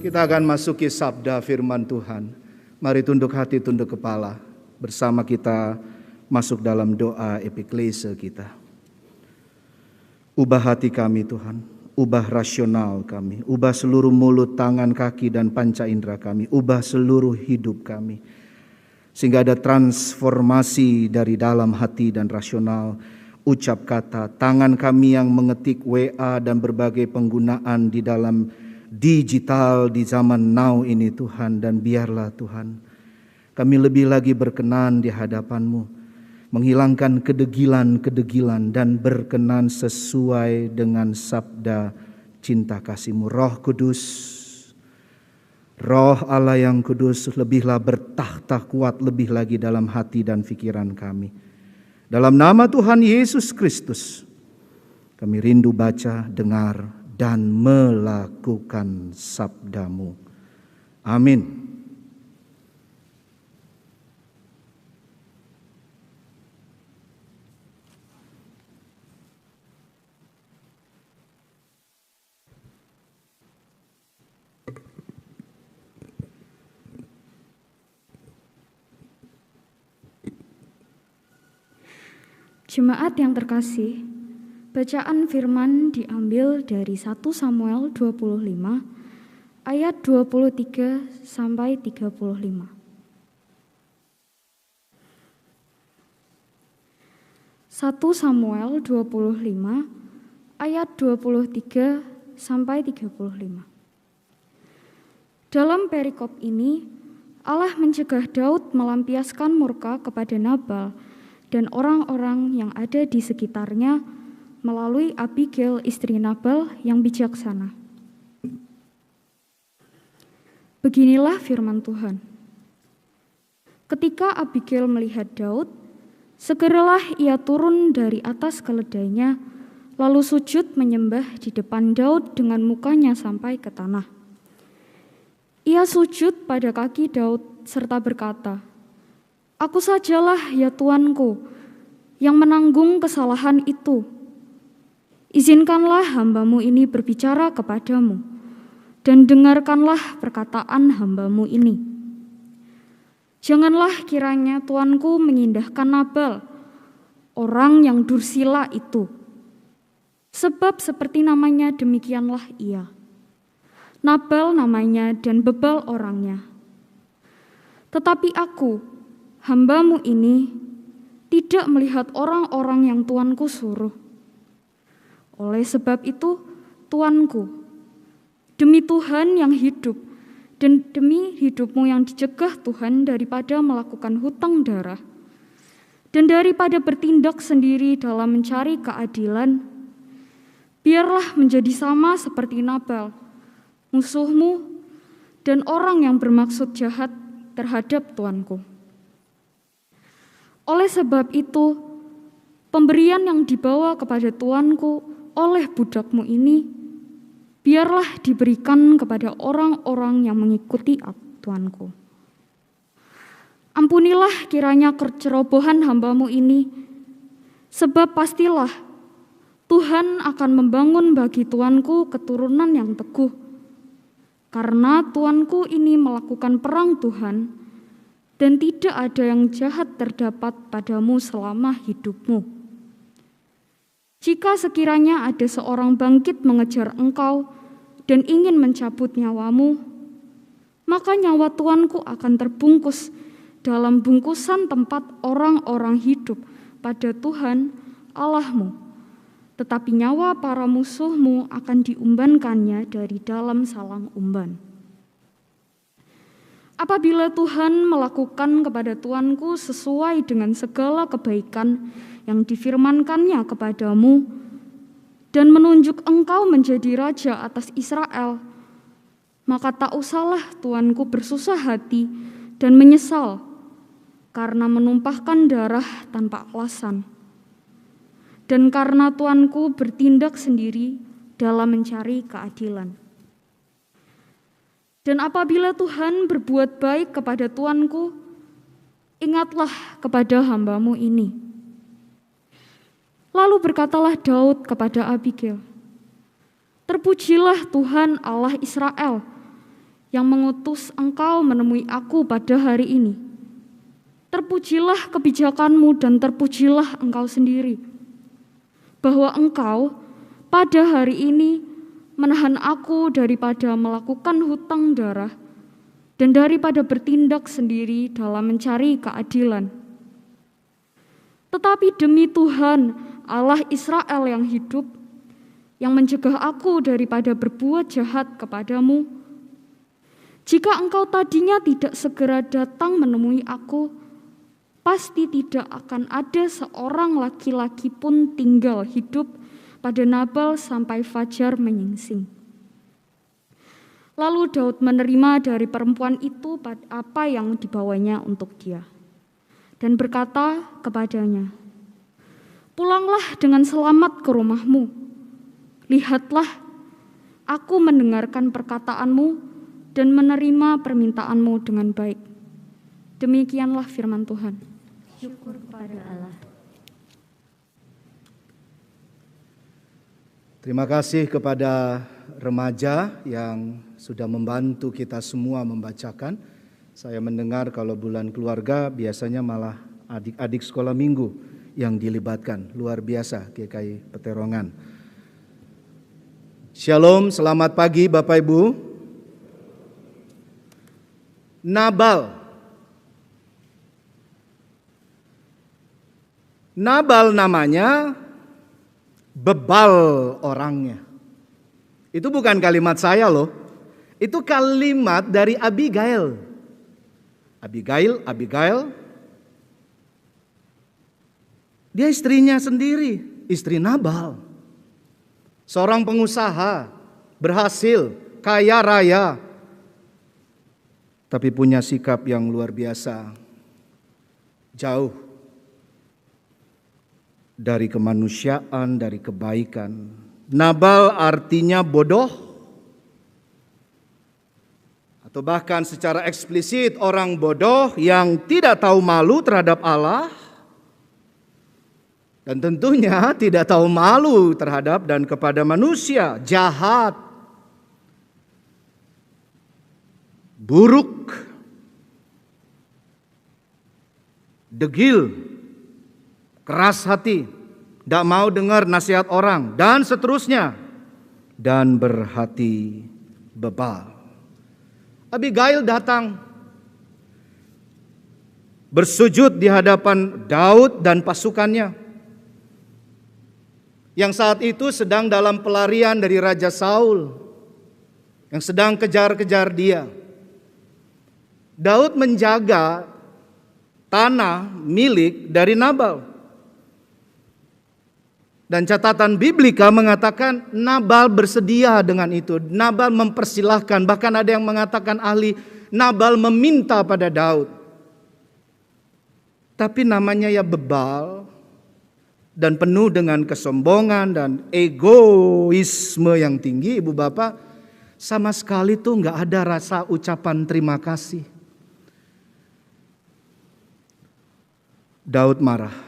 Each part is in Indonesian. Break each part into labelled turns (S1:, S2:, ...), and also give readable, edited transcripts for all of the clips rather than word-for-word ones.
S1: Kita akan masuki sabda firman Tuhan. Mari tunduk hati, tunduk kepala. Bersama kita masuk dalam doa epiklese kita. Ubah hati kami Tuhan, ubah rasional kami, ubah seluruh mulut, tangan, kaki, dan panca indera kami, ubah seluruh hidup kami. Sehingga ada transformasi dari dalam hati dan rasional, ucap kata, tangan kami yang mengetik WA dan berbagai penggunaan di dalam digital di zaman now ini Tuhan. Dan biarlah Tuhan kami lebih lagi berkenan di hadapan-Mu, menghilangkan kedegilan-kedegilan dan berkenan sesuai dengan sabda cinta kasih-Mu. Roh Kudus, Roh Allah yang kudus, lebihlah bertakhta kuat lebih lagi dalam hati dan pikiran kami. Dalam nama Tuhan Yesus Kristus kami rindu baca, dengar, dan melakukan sabda-Mu. Amin.
S2: Jemaat yang terkasih, bacaan firman diambil dari 1 Samuel 25 ayat 23 sampai 35. 1 Samuel 25 ayat 23 sampai 35. Dalam perikop ini, Allah mencegah Daud melampiaskan murka kepada Nabal dan orang-orang yang ada di sekitarnya melalui Abigail istri Nabal yang bijaksana. Beginilah firman Tuhan. Ketika Abigail melihat Daud, segeralah ia turun dari atas keledainya, lalu sujud menyembah di depan Daud dengan mukanya sampai ke tanah. Ia sujud pada kaki Daud serta berkata, "Aku sajalah ya Tuanku yang menanggung kesalahan itu. Izinkanlah hamba-Mu ini berbicara kepadamu, dan dengarkanlah perkataan hamba-Mu ini. Janganlah kiranya Tuanku mengindahkan Nabal, orang yang dursila itu. Sebab seperti namanya demikianlah ia. Nabal namanya dan bebal orangnya. Tetapi aku, hamba-Mu ini, tidak melihat orang-orang yang Tuanku suruh. Oleh sebab itu, Tuanku, demi Tuhan yang hidup dan demi hidup-Mu yang dicegah Tuhan daripada melakukan hutang darah dan daripada bertindak sendiri dalam mencari keadilan, biarlah menjadi sama seperti Nabal, musuh-Mu dan orang yang bermaksud jahat terhadap Tuanku. Oleh sebab itu, pemberian yang dibawa kepada Tuanku oleh budak-Mu ini, biarlah diberikan kepada orang-orang yang mengikuti Tuanku. Ampunilah kiranya kecerobohan hamba-Mu ini, sebab pastilah Tuhan akan membangun bagi Tuanku keturunan yang teguh. Karena Tuanku ini melakukan perang Tuhan, dan tidak ada yang jahat terdapat padamu selama hidup-Mu. Jika sekiranya ada seorang bangkit mengejar Engkau dan ingin mencabut nyawamu, maka nyawa Tuanku akan terbungkus dalam bungkusan tempat orang-orang hidup pada Tuhan Allah-Mu. Tetapi nyawa para musuh-Mu akan diumbankannya dari dalam salang umban. Apabila Tuhan melakukan kepada Tuanku sesuai dengan segala kebaikan yang difirmankannya kepadamu dan menunjuk engkau menjadi raja atas Israel, maka tak usahlah Tuanku bersusah hati dan menyesal karena menumpahkan darah tanpa alasan. Dan karena Tuanku bertindak sendiri dalam mencari keadilan. Dan apabila Tuhan berbuat baik kepada Tuanku, ingatlah kepada hamba-Mu ini. Lalu berkatalah Daud kepada Abigail, "Terpujilah Tuhan Allah Israel, yang mengutus engkau menemui aku pada hari ini. Terpujilah kebijakanmu dan terpujilah engkau sendiri, bahwa engkau pada hari ini menahan aku daripada melakukan hutang darah dan daripada bertindak sendiri dalam mencari keadilan. Tetapi demi Tuhan, Allah Israel yang hidup, yang mencegah aku daripada berbuat jahat kepadamu, jika engkau tadinya tidak segera datang menemui aku, pasti tidak akan ada seorang laki-laki pun tinggal hidup pada Nabal sampai fajar menyingsing. Lalu Daud menerima dari perempuan itu apa yang dibawanya untuk dia, dan berkata kepadanya, "Pulanglah dengan selamat ke rumahmu. Lihatlah, aku mendengarkan perkataanmu dan menerima permintaanmu dengan baik." Demikianlah firman Tuhan.
S3: Syukur kepada Allah.
S1: Terima kasih kepada remaja yang sudah membantu kita semua membacakan. Saya mendengar kalau bulan keluarga biasanya malah adik-adik sekolah minggu yang dilibatkan. Luar biasa GKI Peterongan. Shalom, selamat pagi Bapak Ibu. Nabal namanya, bebal orangnya. Itu bukan kalimat saya loh. Itu kalimat dari Abigail. Abigail. Dia istrinya sendiri, istri Nabal. Seorang pengusaha, berhasil, kaya raya. Tapi punya sikap yang luar biasa. Jauh dari kemanusiaan, dari kebaikan. Nabal artinya bodoh, atau bahkan secara eksplisit orang bodoh yang tidak tahu malu terhadap Allah, dan tentunya tidak tahu malu terhadap dan kepada manusia, jahat, buruk, degil, keras hati, tidak mau dengar nasihat orang, dan seterusnya, dan berhati bebal. Abigail datang, bersujud di hadapan Daud dan pasukannya, yang saat itu sedang dalam pelarian dari Raja Saul, yang sedang kejar-kejar dia. Daud menjaga tanah milik dari Nabal. Dan catatan Biblika mengatakan Nabal bersedia dengan itu. Nabal mempersilahkan, bahkan ada yang mengatakan ahli, Nabal meminta pada Daud. Tapi namanya ya bebal dan penuh dengan kesombongan dan egoisme yang tinggi, Ibu Bapak. Sama sekali tuh gak ada rasa ucapan terima kasih. Daud marah.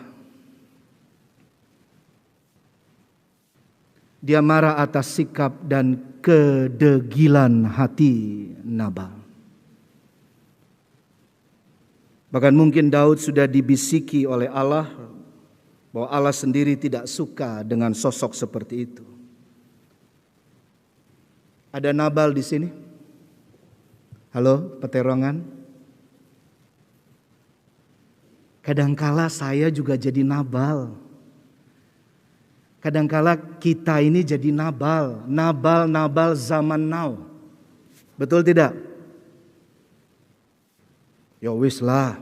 S1: Dia marah atas sikap dan kedegilan hati Nabal. Bahkan mungkin Daud sudah dibisiki oleh Allah bahwa Allah sendiri tidak suka dengan sosok seperti itu. Ada Nabal di sini? Halo, Peterongan? Kadangkala saya juga jadi Nabal. Kadangkala kita ini jadi Nabal zaman now. Betul tidak? Ya wis lah.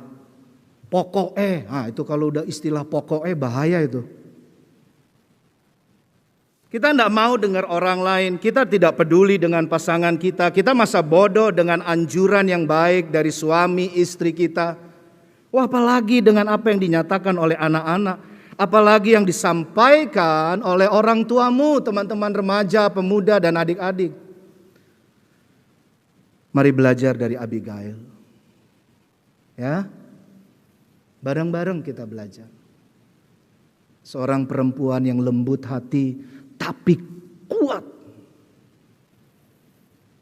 S1: Pokoknya, nah itu kalau udah istilah pokoknya bahaya itu. Kita tidak mau dengar orang lain, kita tidak peduli dengan pasangan kita masa bodoh dengan anjuran yang baik dari suami istri kita. Wah, apalagi dengan apa yang dinyatakan oleh anak-anak. Apalagi yang disampaikan oleh orang tuamu, teman-teman remaja, pemuda, dan adik-adik. Mari belajar dari Abigail. Ya, bareng-bareng kita belajar. Seorang perempuan yang lembut hati, tapi kuat.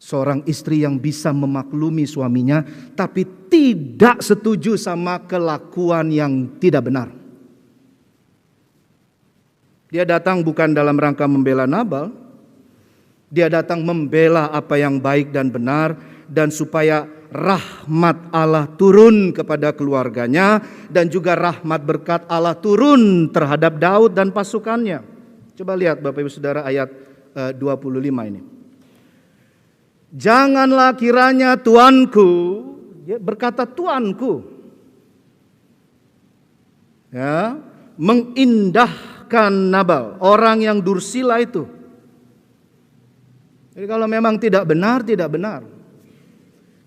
S1: Seorang istri yang bisa memaklumi suaminya, tapi tidak setuju sama kelakuan yang tidak benar. Dia datang bukan dalam rangka membela Nabal. Dia datang membela apa yang baik dan benar, dan supaya rahmat Allah turun kepada keluarganya, dan juga rahmat berkat Allah turun terhadap Daud dan pasukannya. Coba lihat Bapak Ibu Saudara ayat 25 ini. Janganlah kiranya tuanku, dia berkata tuanku, ya, mengindahkan Nabal, orang yang dursila itu. Jadi kalau memang tidak benar, tidak benar.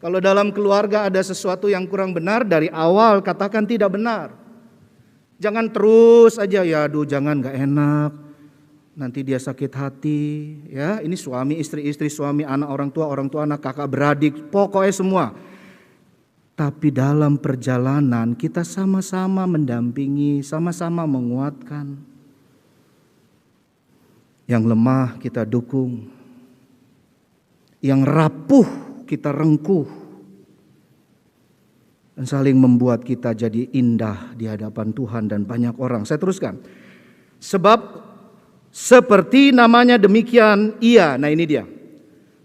S1: Kalau dalam keluarga ada sesuatu yang kurang benar, dari awal katakan tidak benar. Jangan terus aja, ya aduh jangan, gak enak, nanti dia sakit hati. Ya, ini suami, istri, suami, anak, orang tua anak, kakak beradik, pokoknya semua. Tapi dalam perjalanan kita sama-sama mendampingi, sama-sama menguatkan. Yang lemah kita dukung, yang rapuh kita rengkuh, dan saling membuat kita jadi indah di hadapan Tuhan dan banyak orang. Saya teruskan. Sebab seperti namanya demikian ia, nah ini dia,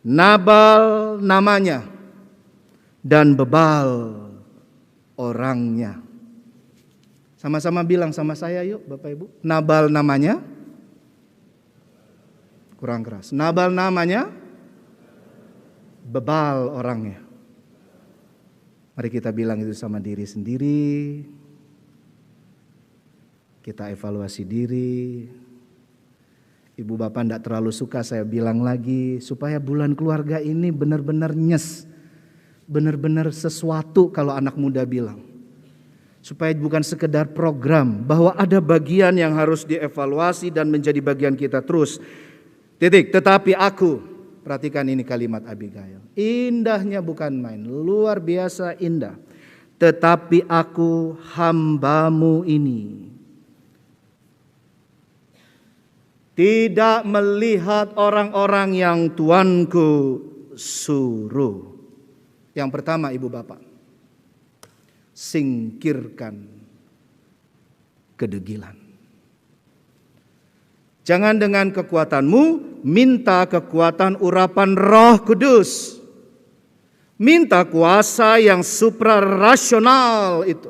S1: Nabal namanya dan bebal orangnya. Sama-sama bilang sama saya yuk Bapak Ibu. Nabal namanya, kurang keras. Nabal namanya, bebal orangnya. Mari kita bilang itu sama diri sendiri. Kita evaluasi diri. Ibu bapak tidak terlalu suka saya bilang lagi, supaya bulan keluarga ini benar-benar nyes, benar-benar sesuatu kalau anak muda bilang. Supaya bukan sekedar program, bahwa ada bagian yang harus dievaluasi dan menjadi bagian kita terus. Titik. Tetapi aku, perhatikan ini kalimat Abigail. Indahnya bukan main, luar biasa indah. Tetapi aku hambamu ini tidak melihat orang-orang yang tuanku suruh. Yang pertama ibu bapak, singkirkan kedegilan. Jangan dengan kekuatanmu, minta kekuatan urapan Roh Kudus. Minta kuasa yang suprarasional itu.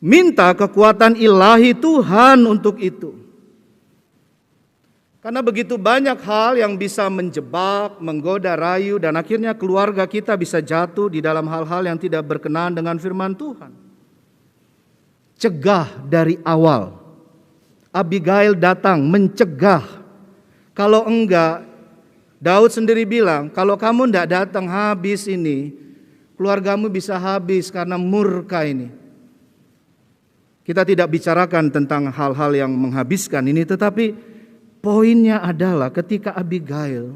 S1: Minta kekuatan ilahi Tuhan untuk itu. Karena begitu banyak hal yang bisa menjebak, menggoda, rayu, dan akhirnya keluarga kita bisa jatuh di dalam hal-hal yang tidak berkenaan dengan firman Tuhan. Cegah dari awal. Abigail datang mencegah. Kalau enggak, Daud sendiri bilang, kalau kamu enggak datang habis ini, keluargamu bisa habis karena murka ini. Kita tidak bicarakan tentang hal-hal yang menghabiskan ini, tetapi poinnya adalah ketika Abigail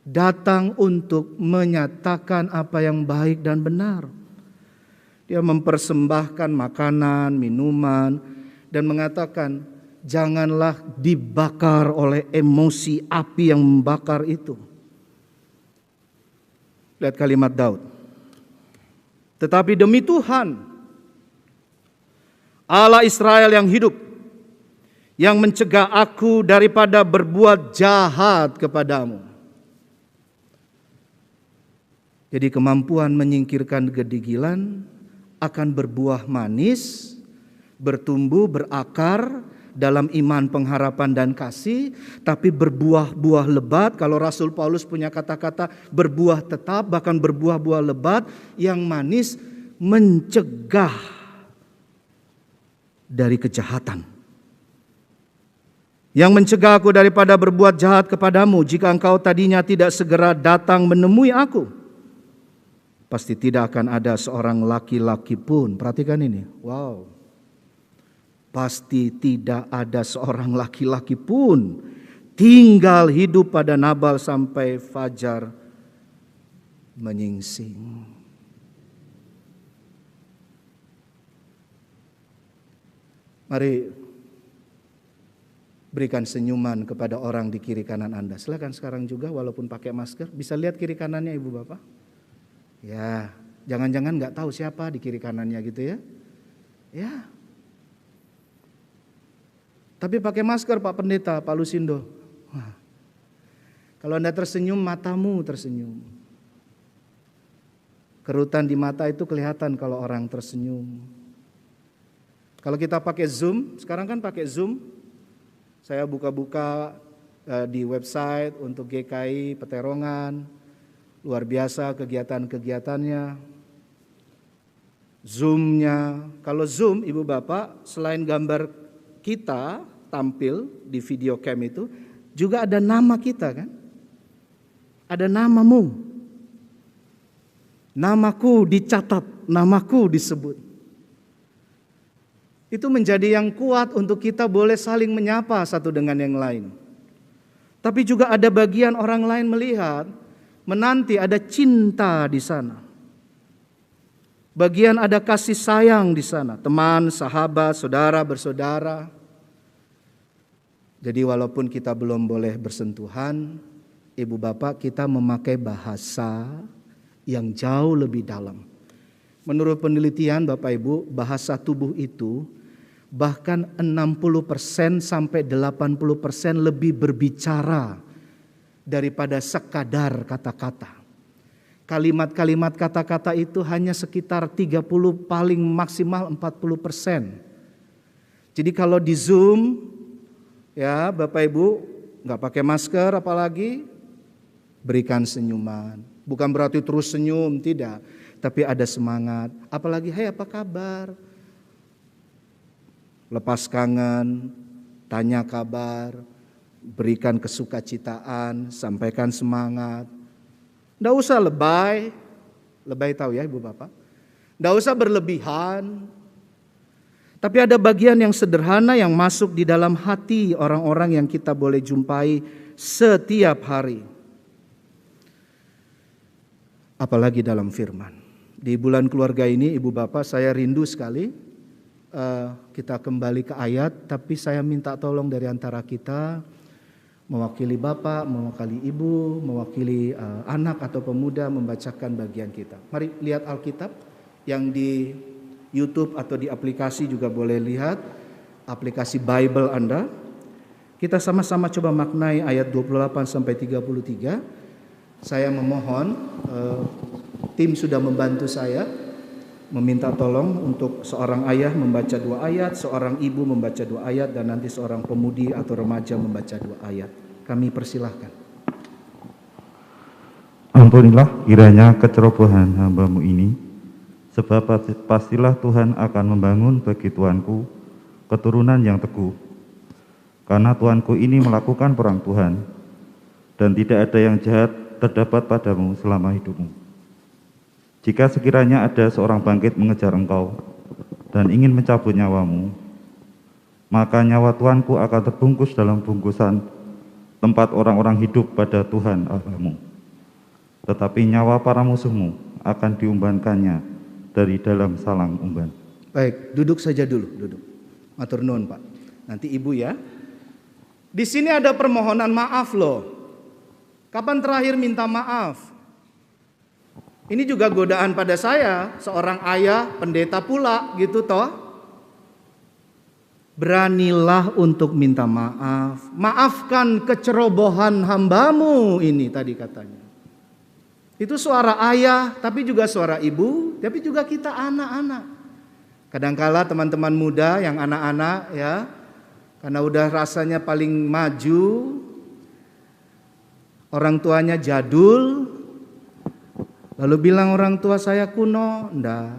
S1: datang untuk menyatakan apa yang baik dan benar. Dia mempersembahkan makanan, minuman, dan mengatakan, janganlah dibakar oleh emosi api yang membakar itu. Lihat kalimat Daud. Tetapi demi Tuhan, Allah Israel yang hidup, yang mencegah aku daripada berbuat jahat kepadamu. Jadi kemampuan menyingkirkan kedegilan akan berbuah manis, bertumbuh, berakar dalam iman, pengharapan, dan kasih, tapi berbuah-buah lebat. Kalau Rasul Paulus punya kata-kata berbuah tetap, bahkan berbuah-buah lebat yang manis, mencegah dari kejahatan. Yang mencegah aku daripada berbuat jahat kepadamu, jika engkau tadinya tidak segera datang menemui aku, pasti tidak akan ada seorang laki-laki pun. Perhatikan ini, wow. Pasti tidak ada seorang laki-laki pun tinggal hidup pada Nabal sampai fajar menyingsing. Mari Berikan senyuman kepada orang di kiri kanan Anda. Silakan sekarang juga walaupun pakai masker. Bisa lihat kiri kanannya Ibu Bapak? Ya, jangan-jangan nggak tahu siapa di kiri kanannya gitu ya. Ya. Tapi pakai masker Pak Pendeta, Pak Lusindo. Wah. Kalau Anda tersenyum, matamu tersenyum. Kerutan di mata itu kelihatan kalau orang tersenyum. Kalau kita pakai Zoom, sekarang kan pakai Zoom. Saya buka-buka di website untuk GKI Peterongan. Luar biasa kegiatan-kegiatannya. Zoom-nya. Kalau Zoom, Ibu Bapak, selain gambar kita tampil di video cam itu, juga ada nama kita kan? Ada namamu. Namaku dicatat, namaku disebut. Itu menjadi yang kuat untuk kita boleh saling menyapa satu dengan yang lain. Tapi juga ada bagian orang lain melihat, menanti ada cinta di sana. Bagian ada kasih sayang di sana, teman, sahabat, saudara, bersaudara. Jadi walaupun kita belum boleh bersentuhan, Ibu Bapak, kita memakai bahasa yang jauh lebih dalam. Menurut penelitian Bapak Ibu, bahasa tubuh itu bahkan 60% sampai 80% lebih berbicara daripada sekadar kata-kata. Kalimat-kalimat kata-kata itu hanya sekitar 30, paling maksimal 40%. Jadi kalau di Zoom, ya Bapak Ibu nggak pakai masker apalagi, berikan senyuman. Bukan berarti terus senyum, tidak. Tapi ada semangat. Apalagi, hai apa kabar? Lepas kangen, tanya kabar, berikan kesukacitaan, sampaikan semangat. Nggak usah lebay. Lebay tahu ya Ibu Bapak? Nggak usah berlebihan. Tapi ada bagian yang sederhana yang masuk di dalam hati orang-orang yang kita boleh jumpai setiap hari. Apalagi dalam firman. Di bulan keluarga ini Ibu Bapak, saya rindu sekali kita kembali ke ayat. Tapi saya minta tolong dari antara kita, mewakili Bapak, mewakili Ibu, mewakili anak atau pemuda, membacakan bagian kita. Mari lihat Alkitab yang di YouTube atau di aplikasi juga boleh lihat, aplikasi Bible Anda. Kita sama-sama coba maknai ayat 28 sampai 33. Saya memohon, tim sudah membantu saya, meminta tolong untuk seorang ayah membaca 2 ayat, seorang ibu membaca 2 ayat, dan nanti seorang pemudi atau remaja membaca 2 ayat. Kami persilahkan.
S4: Ampunilah kiranya kecerobohan hamba-Mu ini, sebab pastilah Tuhan akan membangun bagi tuanku keturunan yang teguh. Karena tuanku ini melakukan perang Tuhan, dan tidak ada yang jahat terdapat padamu selama hidupmu. Jika sekiranya ada seorang bangkit mengejar engkau dan ingin mencabut nyawamu, maka nyawa tuanku akan terbungkus dalam bungkusan tempat orang-orang hidup pada Tuhan Allahmu. Tetapi nyawa para musuhmu akan diumbankannya dari dalam salang umban.
S1: Baik, duduk saja dulu, duduk. Matur nuwun Pak. Nanti Ibu ya. Di sini ada permohonan maaf loh. Kapan terakhir minta maaf? Ini juga godaan pada saya, seorang ayah, pendeta pula gitu toh. Beranilah untuk minta maaf. Maafkan kecerobohan hamba-Mu ini tadi katanya. Itu suara ayah, tapi juga suara ibu, tapi juga kita anak-anak. Kadangkala teman-teman muda yang anak-anak ya, karena udah rasanya paling maju, orang tuanya jadul, lalu bilang orang tua saya kuno. Enggak,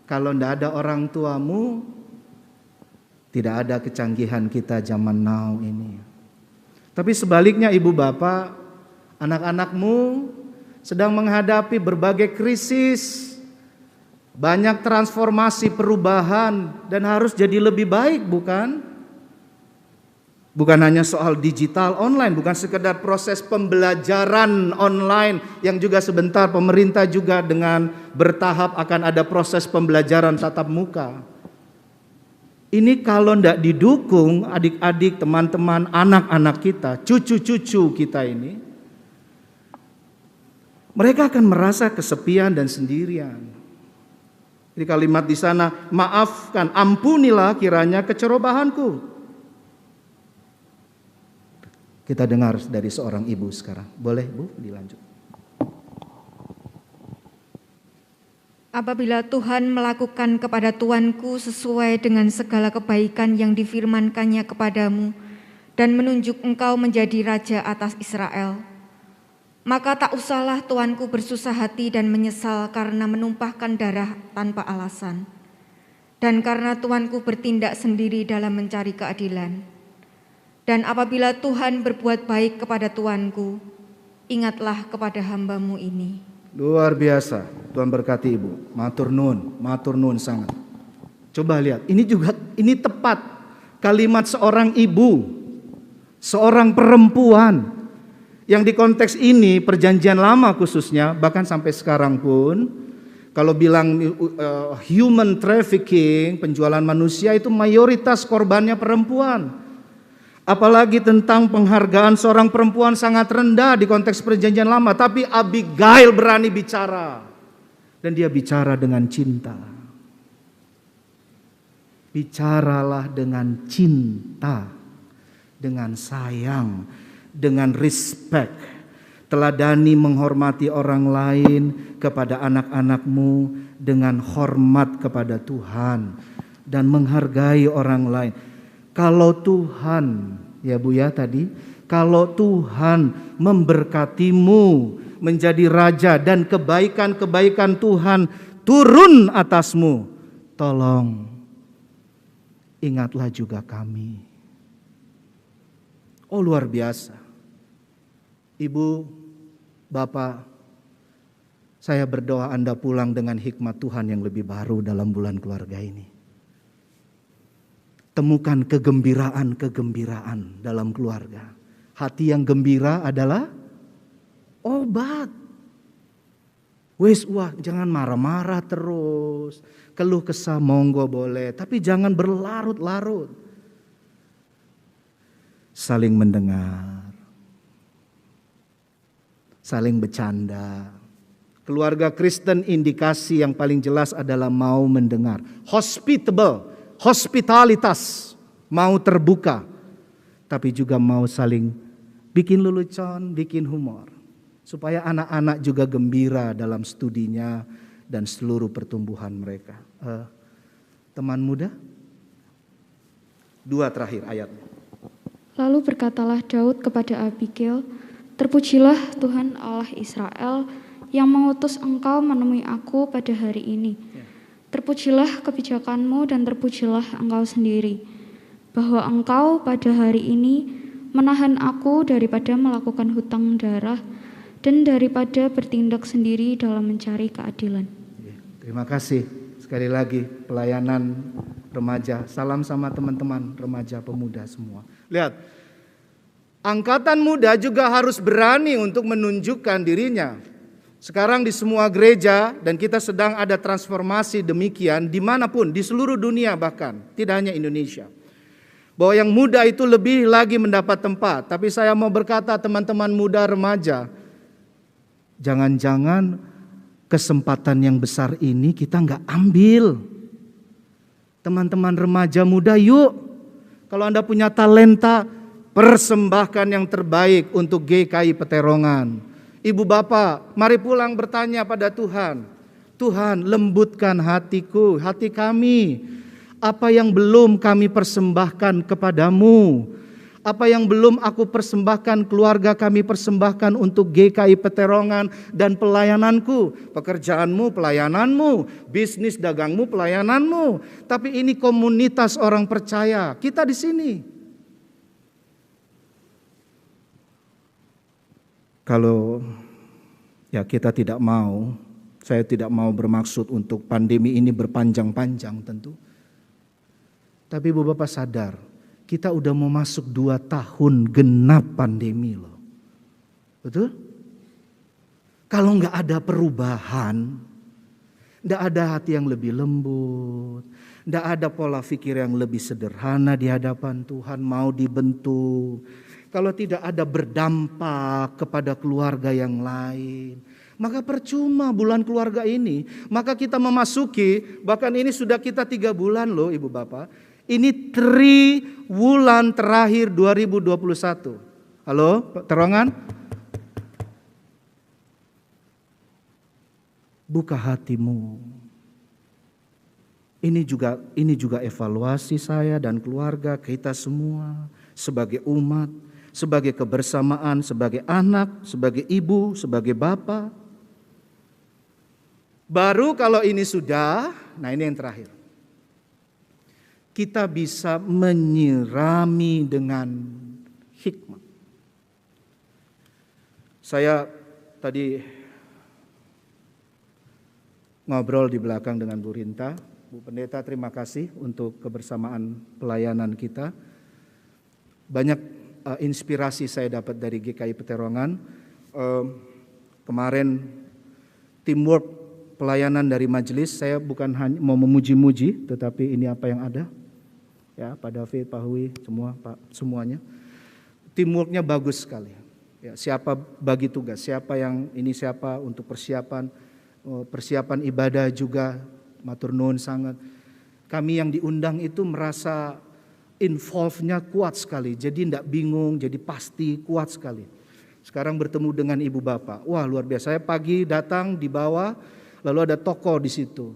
S1: kalau enggak ada orang tuamu, tidak ada kecanggihan kita zaman now ini. Tapi sebaliknya Ibu Bapak, anak-anakmu sedang menghadapi berbagai krisis, banyak transformasi perubahan, dan harus jadi lebih baik bukan? Bukan hanya soal digital online, bukan sekedar proses pembelajaran online yang juga sebentar pemerintah juga dengan bertahap akan ada proses pembelajaran tatap muka. Ini kalau tidak didukung adik-adik, teman-teman, anak-anak kita, cucu-cucu kita ini, mereka akan merasa kesepian dan sendirian. Jadi kalimat di sana, maafkan, ampunilah kiranya kecerobohanku. Kita dengar dari seorang ibu sekarang. Boleh Bu, dilanjut.
S5: Apabila Tuhan melakukan kepada tuanku sesuai dengan segala kebaikan yang difirmankannya kepadamu dan menunjuk engkau menjadi raja atas Israel, maka tak usahlah tuanku bersusah hati dan menyesal karena menumpahkan darah tanpa alasan, dan karena tuanku bertindak sendiri dalam mencari keadilan. Dan apabila Tuhan berbuat baik kepada tuanku, ingatlah kepada hamba-Mu ini.
S1: Luar biasa, Tuhan berkati Ibu. Matur nuwun sangat. Coba lihat, ini tepat kalimat seorang ibu, seorang perempuan yang di konteks ini perjanjian lama khususnya, bahkan sampai sekarang pun kalau bilang human trafficking, penjualan manusia itu mayoritas korbannya perempuan. Apalagi tentang penghargaan seorang perempuan sangat rendah di konteks perjanjian lama. Tapi Abigail berani bicara. Dan dia bicara dengan cinta. Bicaralah dengan cinta. Dengan sayang. Dengan respect. Teladani menghormati orang lain kepada anak-anakmu. Dengan hormat kepada Tuhan. Dan menghargai orang lain. Kalau Tuhan, ya Bu ya tadi, kalau Tuhan memberkatimu menjadi raja dan kebaikan-kebaikan Tuhan turun atasmu, tolong ingatlah juga kami. Oh luar biasa. Ibu, Bapak, saya berdoa Anda pulang dengan hikmat Tuhan yang lebih baru dalam bulan keluarga ini. Temukan kegembiraan-kegembiraan dalam keluarga. Hati yang gembira adalah obat. Jangan marah-marah terus. Keluh kesah monggo boleh, tapi jangan berlarut-larut. Saling mendengar. Saling bercanda. Keluarga Kristen indikasi yang paling jelas adalah mau mendengar. Hospitalitas, mau terbuka, tapi juga mau saling bikin lelucon, bikin humor. Supaya anak-anak juga gembira dalam studinya dan seluruh pertumbuhan mereka. Teman muda, 2 terakhir ayatnya.
S2: Lalu berkatalah Daud kepada Abigail, terpujilah Tuhan Allah Israel yang mengutus engkau menemui aku pada hari ini. Terpujilah kebijakanmu dan terpujilah engkau sendiri, bahwa engkau pada hari ini menahan aku daripada melakukan hutang darah dan daripada bertindak sendiri dalam mencari keadilan.
S1: Terima kasih sekali lagi pelayanan remaja. Salam sama teman-teman remaja pemuda semua. Lihat, angkatan muda juga harus berani untuk menunjukkan dirinya. Sekarang di semua gereja dan kita sedang ada transformasi demikian dimanapun, di seluruh dunia bahkan, tidak hanya Indonesia. Bahwa yang muda itu lebih lagi mendapat tempat. Tapi saya mau berkata teman-teman muda remaja, jangan-jangan kesempatan yang besar ini kita nggak ambil. Teman-teman remaja muda yuk, kalau Anda punya talenta, persembahkan yang terbaik untuk GKI Peterongan. Ibu bapak, mari pulang bertanya pada Tuhan. Tuhan, lembutkan hatiku, hati kami. Apa yang belum kami persembahkan kepadamu? Apa yang belum aku persembahkan, keluarga kami persembahkan untuk GKI Peterongan dan pelayananku. Pekerjaanmu, pelayananmu, bisnis dagangmu, pelayananmu. Tapi ini komunitas orang percaya, kita di sini. Kalau ya kita tidak mau, saya tidak mau bermaksud untuk pandemi ini berpanjang-panjang tentu. Tapi Ibu Bapak sadar, kita udah mau masuk 2 tahun genap pandemi loh. Betul? Kalau nggak ada perubahan, nggak ada hati yang lebih lembut, Tidak ada pola pikir yang lebih sederhana di hadapan Tuhan, mau dibentuk. Kalau tidak ada berdampak kepada keluarga yang lain, maka percuma bulan keluarga ini. Maka kita memasuki, bahkan ini sudah kita 3 bulan loh Ibu Bapak. Ini 3 bulan terakhir 2021. Halo, Terongan? Buka hatimu. Ini juga evaluasi saya dan keluarga kita semua sebagai umat, sebagai kebersamaan, sebagai anak, sebagai ibu, sebagai bapak. Baru kalau ini sudah, nah ini yang terakhir. Kita bisa menyirami dengan hikmat. Saya tadi ngobrol di belakang dengan Bu Rinta. Bu Pendeta, terima kasih untuk kebersamaan pelayanan kita. Banyak inspirasi saya dapat dari GKI Peterongan. Kemarin teamwork pelayanan dari majelis, saya bukan hanya mau memuji-muji, tetapi ini apa yang ada. Ya, Pak David, Pak Hui, semua, Pak, semuanya. Teamworknya bagus sekali. Ya, siapa bagi tugas, siapa yang ini siapa untuk persiapan ibadah juga, matur nuwun sangat. Kami yang diundang itu merasa involve-nya kuat sekali, jadi tidak bingung, jadi pasti kuat sekali. Sekarang bertemu dengan ibu bapak, wah luar biasa. Saya pagi datang di bawah, lalu ada toko di situ.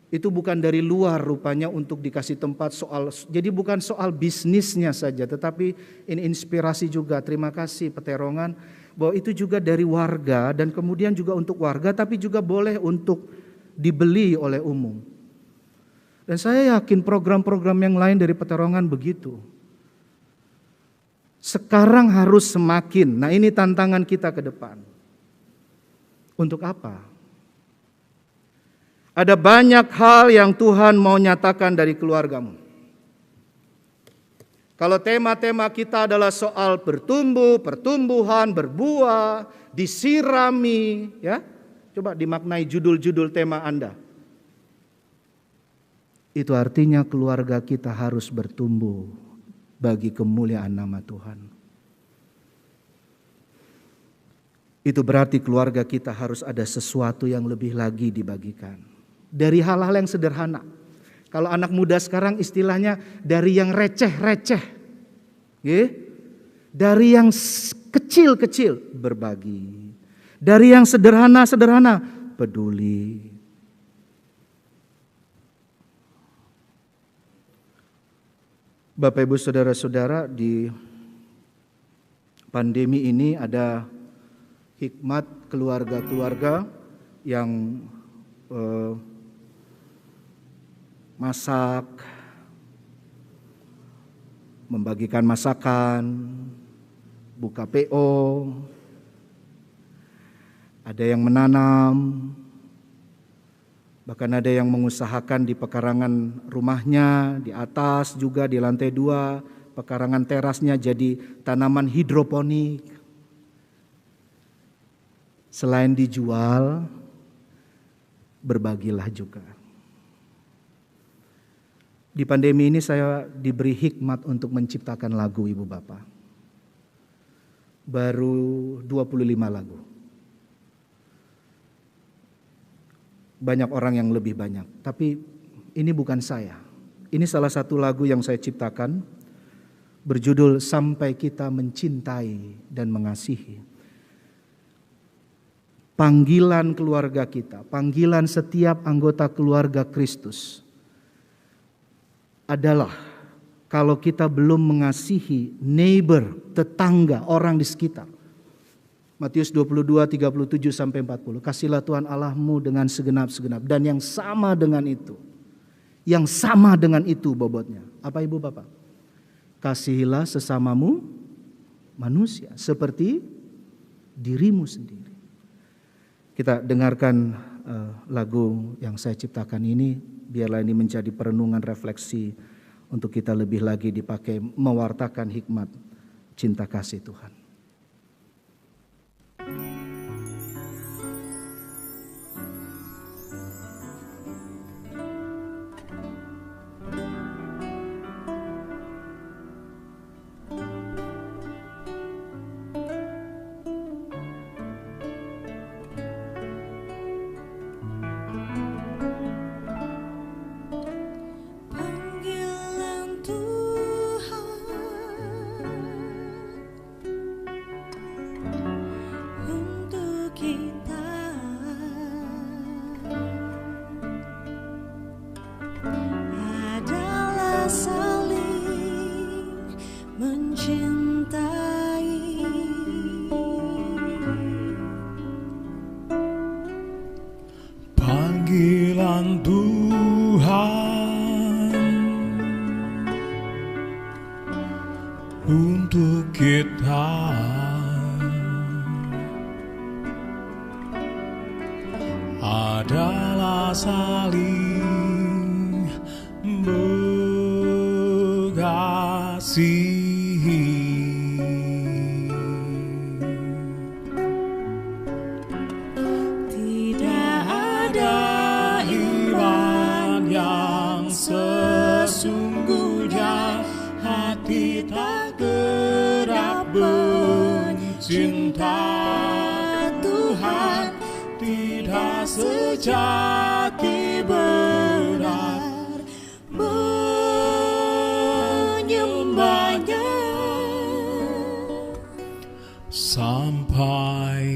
S1: Itu bukan dari luar rupanya untuk dikasih tempat jadi bukan soal bisnisnya saja, tetapi ini inspirasi juga. Terima kasih Peterongan, bahwa itu juga dari warga dan kemudian juga untuk warga, tapi juga boleh untuk dibeli oleh umum. Dan saya yakin program-program yang lain dari Peterongan begitu. Sekarang harus semakin, nah ini tantangan kita ke depan. Untuk apa? Ada banyak hal yang Tuhan mau nyatakan dari keluargamu. Kalau tema-tema kita adalah soal bertumbuh, pertumbuhan, berbuah, disirami, ya. Coba dimaknai judul-judul tema Anda. Itu artinya keluarga kita harus bertumbuh bagi kemuliaan nama Tuhan. Itu berarti keluarga kita harus ada sesuatu yang lebih lagi dibagikan. Dari hal-hal yang sederhana. Kalau anak muda sekarang istilahnya dari yang receh-receh. Dari yang kecil-kecil berbagi. Dari yang sederhana-sederhana peduli. Bapak Ibu Saudara-saudara, di pandemi ini ada hikmat keluarga-keluarga yang masak, membagikan masakan, buka PO, ada yang menanam, bahkan ada yang mengusahakan di pekarangan rumahnya, di atas juga di lantai 2, pekarangan terasnya jadi tanaman hidroponik. Selain dijual, berbagilah juga. Di pandemi ini saya diberi hikmat untuk menciptakan lagu Ibu Bapak. Baru 25 lagu. Banyak orang yang lebih banyak, tapi ini bukan saya. Ini salah satu lagu yang saya ciptakan, berjudul Sampai Kita Mencintai dan Mengasihi. Panggilan keluarga kita, panggilan setiap anggota keluarga Kristus adalah kalau kita belum mengasihi neighbor, tetangga, orang di sekitar. Matius 22, 37 sampai 40. Kasihlah Tuhan Allahmu dengan segenap-segenap. Dan yang sama dengan itu. Yang sama dengan itu bobotnya. Apa Ibu Bapak? Kasihilah sesamamu manusia seperti dirimu sendiri. Kita dengarkan lagu yang saya ciptakan ini. Biarlah ini menjadi perenungan refleksi untuk kita lebih lagi dipakai mewartakan hikmat cinta kasih Tuhan.
S6: panggilan Tuhan untuk kita adalah saling mengasihi. Tidak ada iman yang sesungguhnya, hati tak gerak mencinta Tuhan, tidak sejati benar menyembahnya sampai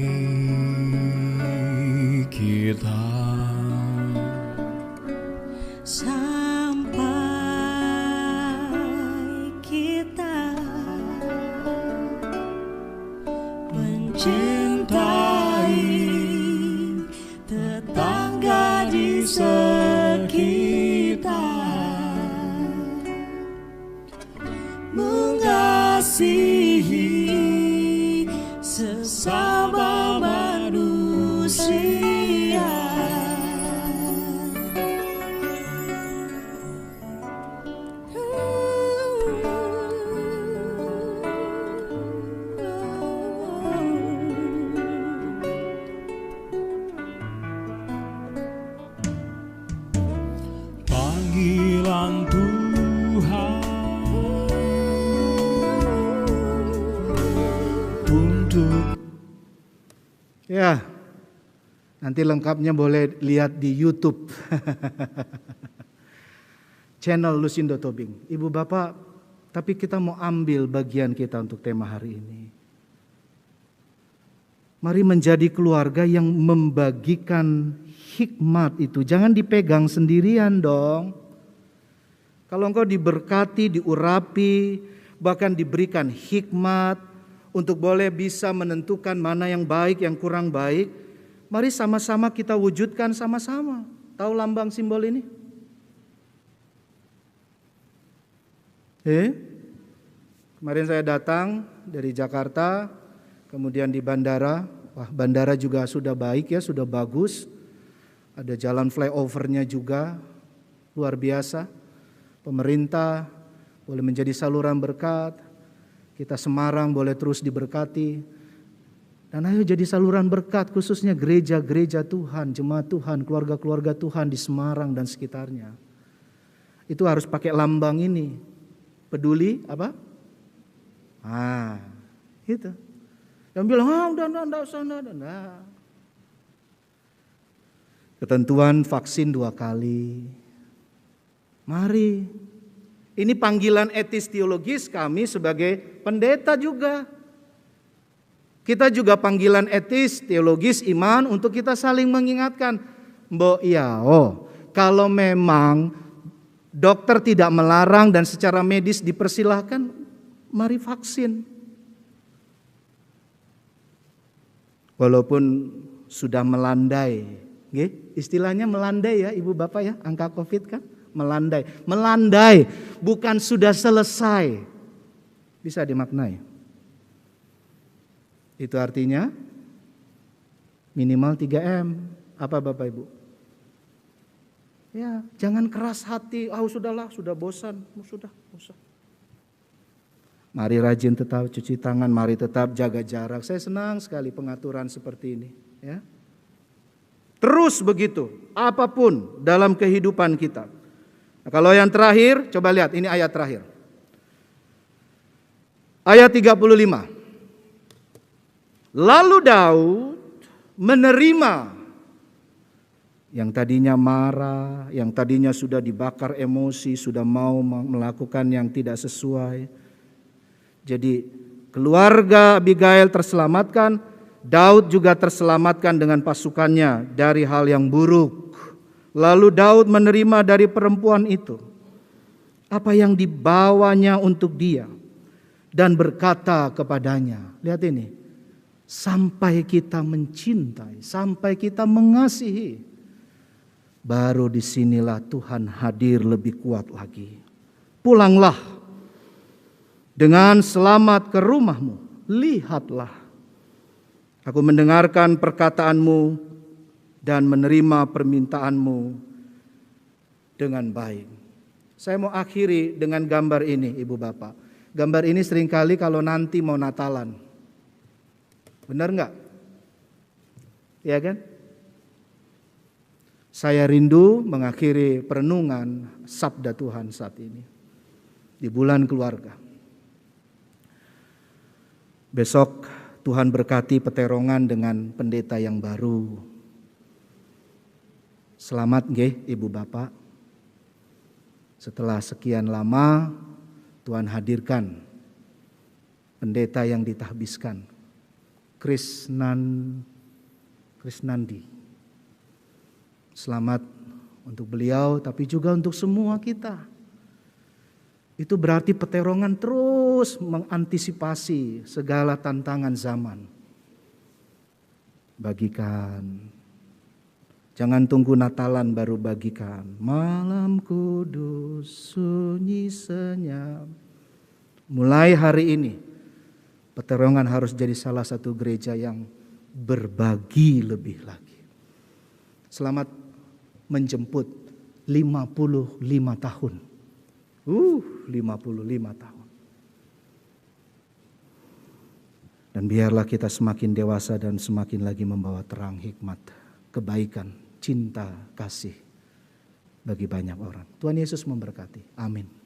S6: kita mencintai tetangga di sekitar, mengasihi sesama manusia. Panggilan Tuhan untuk
S1: Ya, nanti lengkapnya boleh lihat di YouTube. Channel Lusindo Tobing. Ibu Bapak, tapi kita mau ambil bagian kita untuk tema hari ini. Mari menjadi keluarga yang membagikan hikmat itu. Jangan dipegang sendirian dong. Kalau engkau diberkati, diurapi, bahkan diberikan hikmat untuk boleh bisa menentukan mana yang baik, yang kurang baik, mari sama-sama kita wujudkan sama-sama. Tahu lambang simbol ini? Kemarin saya datang dari Jakarta, kemudian di bandara. Wah, bandara juga sudah baik ya, sudah bagus. Ada jalan flyovernya juga, luar biasa. Pemerintah boleh menjadi saluran berkat. Kita Semarang boleh terus diberkati. Dan ayo jadi saluran berkat, khususnya gereja-gereja Tuhan, jemaat Tuhan, keluarga-keluarga Tuhan di Semarang dan sekitarnya. Itu harus pakai lambang ini. Peduli apa? Itu. Yang bilang, udah enggak usah, enggak. Ketentuan vaksin 2 kali. Mari. Ini panggilan etis teologis kami sebagai pendeta juga. Kita juga panggilan etis teologis iman untuk kita saling mengingatkan. Kalau memang dokter tidak melarang dan secara medis dipersilahkan, mari vaksin. Walaupun sudah melandai, istilahnya melandai ya Ibu Bapak ya, angka COVID kan. Melandai, bukan sudah selesai. Bisa dimaknai. Itu artinya minimal 3M. Apa Bapak Ibu? Ya, jangan keras hati. Sudahlah, sudah bosan. Sudah. Mari rajin tetap cuci tangan, mari tetap jaga jarak. Saya senang sekali pengaturan seperti ini. Ya. Terus begitu, apapun dalam kehidupan kita. Nah, kalau yang terakhir, coba lihat, ini ayat terakhir. Ayat 35. Lalu Daud menerima yang tadinya marah, yang tadinya sudah dibakar emosi, sudah mau melakukan yang tidak sesuai. Jadi keluarga Abigail terselamatkan, Daud juga terselamatkan dengan pasukannya dari hal yang buruk. Lalu Daud menerima dari perempuan itu apa yang dibawanya untuk dia dan berkata kepadanya, lihat ini, sampai kita mencintai, sampai kita mengasihi, baru disinilah Tuhan hadir lebih kuat lagi. Pulanglah dengan selamat ke rumahmu. Lihatlah, aku mendengarkan perkataanmu dan menerima permintaanmu dengan baik. Saya mau akhiri dengan gambar ini, Ibu Bapak. Gambar ini seringkali kalau nanti mau Natalan. Benar enggak? Ya kan? Saya rindu mengakhiri perenungan Sabda Tuhan saat ini. Di bulan keluarga. Besok Tuhan berkati Peterongan dengan pendeta yang baru. Selamat nggih Ibu Bapak. Setelah sekian lama Tuhan hadirkan pendeta yang ditahbiskan, Krisnandi. Selamat untuk beliau tapi juga untuk semua kita. Itu berarti Peterongan terus mengantisipasi segala tantangan zaman. Bagikan. Jangan tunggu Natalan baru bagikan. Malam kudus sunyi senyap. Mulai hari ini Peterongan harus jadi salah satu gereja yang berbagi lebih lagi. Selamat menjemput 55 tahun. 55 tahun. Dan biarlah kita semakin dewasa dan semakin lagi membawa terang hikmat, kebaikan, cinta, kasih bagi banyak orang. Tuhan Yesus memberkati. Amin.